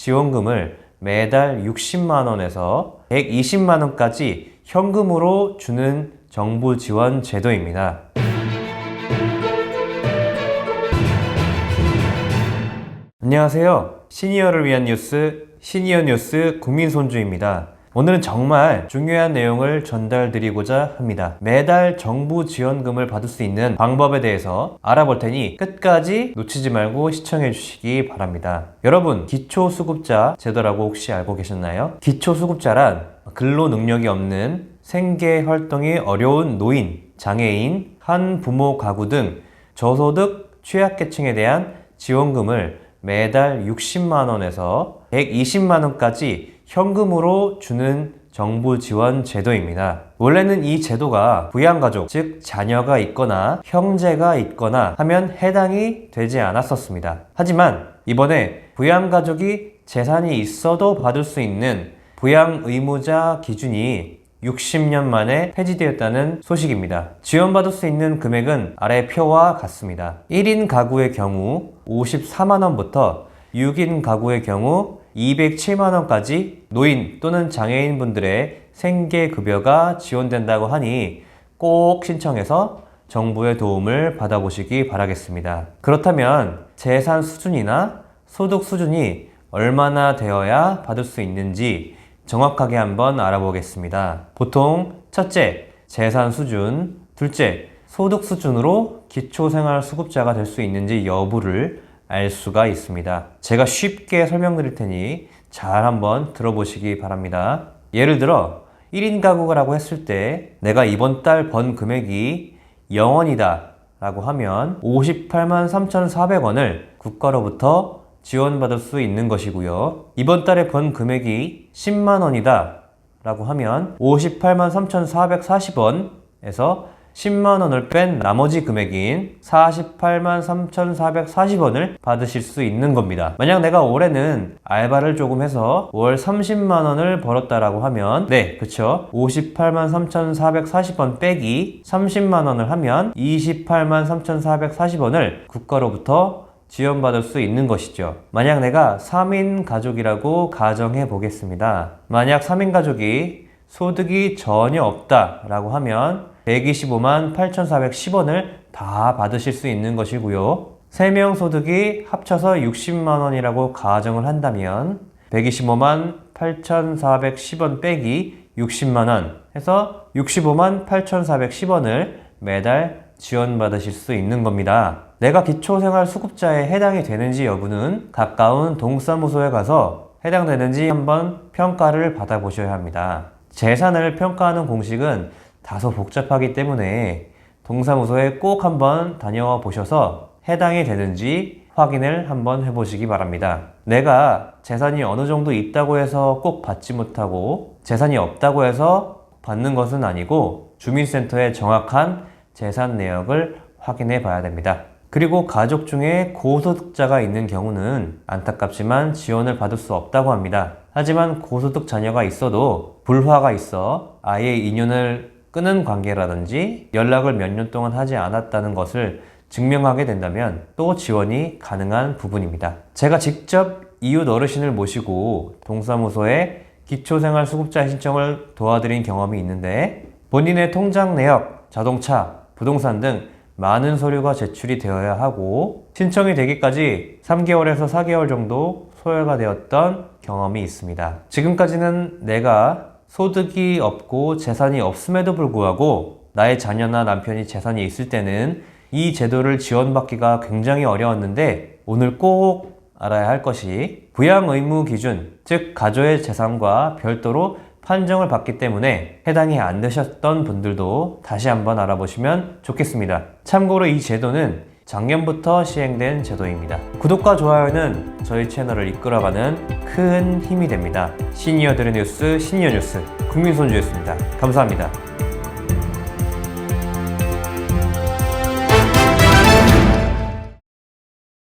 지원금을 매달 60만 원에서 120만 원까지 현금으로 주는 정부 지원 제도입니다. 안녕하세요. 시니어를 위한 뉴스, 시니어 뉴스 국민손주입니다. 오늘은 정말 중요한 내용을 전달드리고자 합니다. 매달 정부 지원금을 받을 수 있는 방법에 대해서 알아볼 테니 끝까지 놓치지 말고 시청해 주시기 바랍니다. 여러분, 기초수급자 제도라고 혹시 알고 계셨나요? 기초수급자란 근로 능력이 없는 생계 활동이 어려운 노인, 장애인, 한부모 가구 등 저소득 취약계층에 대한 지원금을 매달 60만 원에서 120만 원까지 현금으로 주는 정부 지원 제도입니다. 원래는 이 제도가 부양가족, 즉 자녀가 있거나 형제가 있거나 하면 해당이 되지 않았었습니다. 하지만 이번에 부양가족이 재산이 있어도 받을 수 있는 부양의무자 기준이 60년 만에 폐지되었다는 소식입니다. 지원받을 수 있는 금액은 아래 표와 같습니다. 1인 가구의 경우 54만 원부터 6인 가구의 경우 207만 원까지 노인 또는 장애인 분들의 생계급여가 지원된다고 하니 꼭 신청해서 정부의 도움을 받아보시기 바라겠습니다. 그렇다면 재산 수준이나 소득 수준이 얼마나 되어야 받을 수 있는지 정확하게 한번 알아보겠습니다. 보통 첫째, 재산 수준, 둘째, 소득 수준으로 기초생활수급자가 될 수 있는지 여부를 알 수가 있습니다. 제가 쉽게 설명드릴 테니 잘 한번 들어보시기 바랍니다. 예를 들어 1인 가구라고 했을 때 내가 이번 달 번 금액이 0원이다 라고 하면 58만 3,400원을 국가로부터 지원받을 수 있는 것이고요. 이번 달에 번 금액이 10만 원이다 라고 하면 58만 3,440원에서 10만 원을 뺀 나머지 금액인 48만 3,440원을 받으실 수 있는 겁니다. 만약 내가 올해는 알바를 조금 해서 월 30만 원을 벌었다라고 하면 그쵸, 58만 3,440원 빼기 30만 원을 하면 28만 3,440원을 국가로부터 지원받을 수 있는 것이죠. 만약 내가 3인 가족이라고 가정해 보겠습니다. 만약 3인 가족이 소득이 전혀 없다라고 하면 125만 8,410원을 다 받으실 수 있는 것이고요. 3명 소득이 합쳐서 60만 원이라고 가정을 한다면 125만 8,410원 빼기 60만 원 해서 65만 8,410원을 매달 지원받으실 수 있는 겁니다. 내가 기초생활수급자에 해당이 되는지 여부는 가까운 동사무소에 가서 해당되는지 한번 평가를 받아보셔야 합니다. 재산을 평가하는 공식은 다소 복잡하기 때문에 동사무소에 꼭 한번 다녀와 보셔서 해당이 되는지 확인을 한번 해보시기 바랍니다. 내가 재산이 어느 정도 있다고 해서 꼭 받지 못하고 재산이 없다고 해서 받는 것은 아니고 주민센터의 정확한 재산 내역을 확인해 봐야 됩니다. 그리고 가족 중에 고소득자가 있는 경우는 안타깝지만 지원을 받을 수 없다고 합니다. 하지만 고소득 자녀가 있어도 불화가 있어 아예 인연을 끊은 관계라든지 연락을 몇 년 동안 하지 않았다는 것을 증명하게 된다면 또 지원이 가능한 부분입니다. 제가 직접 이웃 어르신을 모시고 동사무소에 기초생활수급자 신청을 도와드린 경험이 있는데 본인의 통장 내역, 자동차, 부동산 등 많은 서류가 제출이 되어야 하고 신청이 되기까지 3개월에서 4개월 정도 소요가 되었던 경험이 있습니다. 지금까지는 내가 소득이 없고 재산이 없음에도 불구하고 나의 자녀나 남편이 재산이 있을 때는 이 제도를 지원받기가 굉장히 어려웠는데 오늘 꼭 알아야 할 것이 부양의무 기준, 즉 가조의 재산과 별도로 판정을 받기 때문에 해당이 안 되셨던 분들도 다시 한번 알아보시면 좋겠습니다. 참고로 이 제도는 작년부터 시행된 제도입니다. 구독과 좋아요는 저희 채널을 이끌어가는 큰 힘이 됩니다. 시니어들의 뉴스, 시니어 뉴스, 국민손주였습니다. 감사합니다.